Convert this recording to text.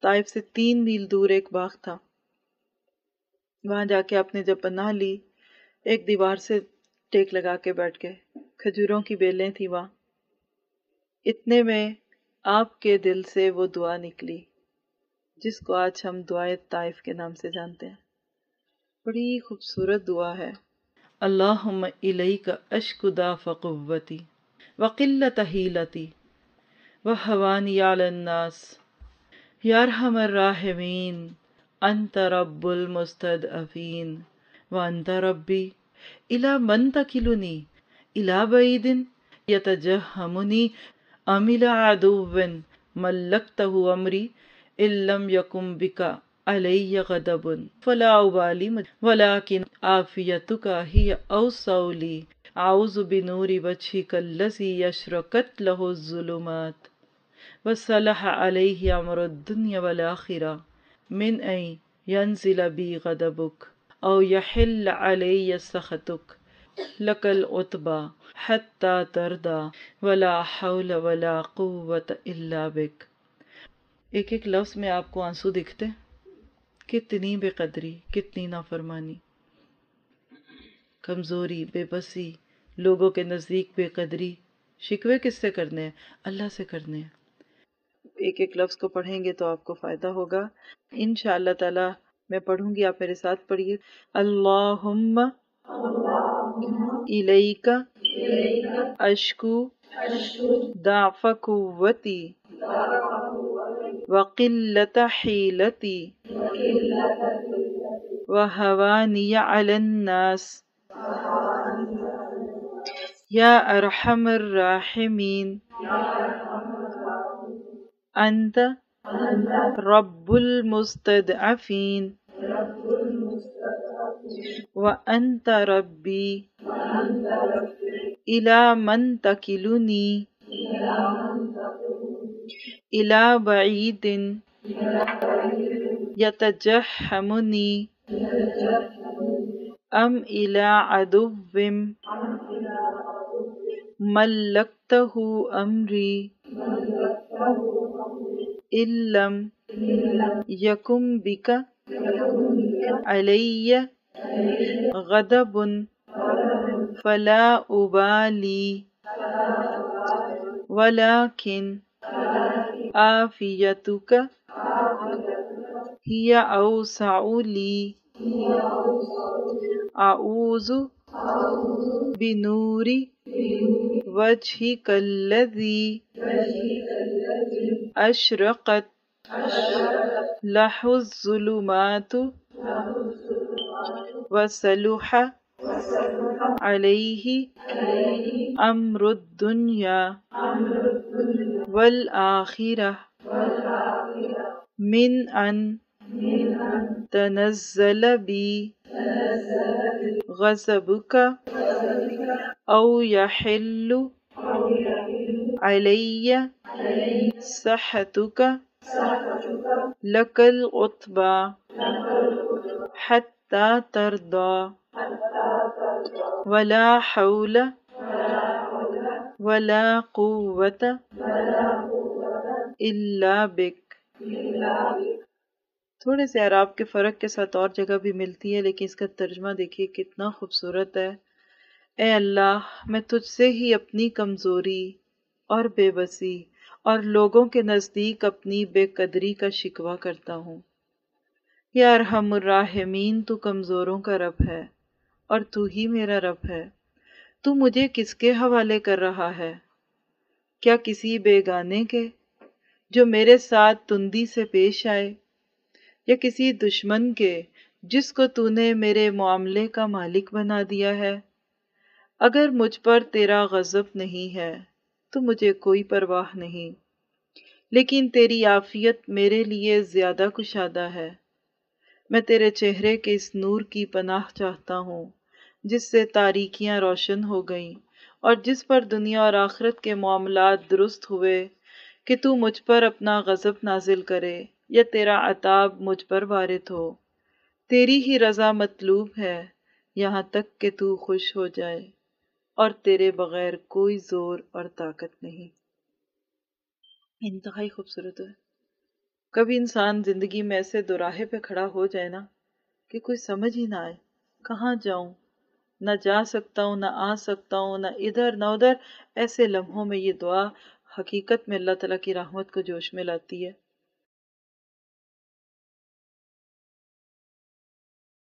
طائف سے 3 میل دور ایک باغ تھا، وہاں جا کے آپ نے جب پناہ لی، ایک دیوار سے ٹیک لگا کے بیٹھ گئے، کھجوروں کی بیلیں تھی وہاں۔ اتنے میں آپ کے دل سے وہ دعا نکلی جس کو آج ہم دعائے طائف کے نام سے جانتے ہیں۔ بڑی خوبصورت دعا ہے۔ اللہم الیک اشکو ضعف قوتی وقلت حیلتی وہوانی علی الناس یا ارحم الراحمین انت رب المستضعفین وانت ربی الی من تکلنی الی بعید یتجہمنی ام الی عدو ملکتہ امری ان لم یکن بک علی غضب فلا ابالی ولکن عافیتک ہی اوسع لی اعوذ بنور وجہک الذی اشرقت لہ الظلمات وصلح علیہ امر الدنیا والآخرہ من ان ینزل بی غضبک او یحل علی سخطک لک العتبی حتی ترضی ولا حول ولا قوة الا بک۔ ایک ایک لفظ میں آپ کو آنسو دکھتے، کتنی بے قدری، کتنی نافرمانی، کمزوری، بے بسی، لوگوں کے نزدیک بے قدری۔ شکوے کس سے کرنے ہیں؟ اللہ سے کرنے ہیں۔ ایک ایک لفظ کو پڑھیں گے تو آپ کو فائدہ ہوگا انشاءاللہ تعالی۔ میں پڑھوں گی، آپ میرے ساتھ پڑھیے۔ اللہم الیک اشکو ضعف قوتی وقلت حیلتی وہوانی علی الناس یا ارحم الراحمین انت رب المستضعفین وانت ربی الی من تکلنی الی بعید یتجہمنی ام الی عدو ملکتہ امری ان لم یکن بک علی غضب فلا ابالی ولکن عافیتک ہی اوسع لی اعوذ بنور وجہک الذی اشرقت لہ الظلمات وصلح علیہ امر الدنیا والآخرہ من ان تنزل بی غضبک او یحل علی سخطک لک العتبی حتی ترضی ولا حول ولا قوة الا بک۔ تھوڑے سے اعراب کے فرق کے ساتھ اور جگہ بھی ملتی ہے، لیکن اس کا ترجمہ دیکھیے کتنا خوبصورت ہے۔ اے اللہ، میں تجھ سے ہی اپنی کمزوری اور بے بسی اور لوگوں کے نزدیک اپنی بے قدری کا شکوہ کرتا ہوں۔ یا ارحم الراحمین، تو کمزوروں کا رب ہے اور تو ہی میرا رب ہے۔ تو مجھے کس کے حوالے کر رہا ہے؟ کیا کسی بیگانے کے جو میرے ساتھ تندی سے پیش آئے، یا کسی دشمن کے جس کو تو نے میرے معاملے کا مالک بنا دیا ہے؟ اگر مجھ پر تیرا غضب نہیں ہے تو مجھے کوئی پرواہ نہیں، لیکن تیری عافیت میرے لیے زیادہ کشادہ ہے۔ میں تیرے چہرے کے اس نور کی پناہ چاہتا ہوں جس سے تاریکیاں روشن ہو گئیں اور جس پر دنیا اور آخرت کے معاملات درست ہوئے، کہ تو مجھ پر اپنا غضب نازل کرے یا تیرا عذاب مجھ پر وارد ہو۔ تیری ہی رضا مطلوب ہے یہاں تک کہ تو خوش ہو جائے، اور تیرے بغیر کوئی زور اور طاقت نہیں۔ انتہائی خوبصورت ہے۔ کبھی انسان زندگی میں ایسے دوراہے پہ کھڑا ہو جائے نا کہ کوئی سمجھ ہی نہ آئے کہاں جاؤں، نہ جا سکتا ہوں، نہ آ سکتا ہوں، نہ ادھر نہ ادھر، ایسے لمحوں میں یہ دعا حقیقت میں اللہ تعالیٰ کی رحمت کو جوش میں لاتی ہے۔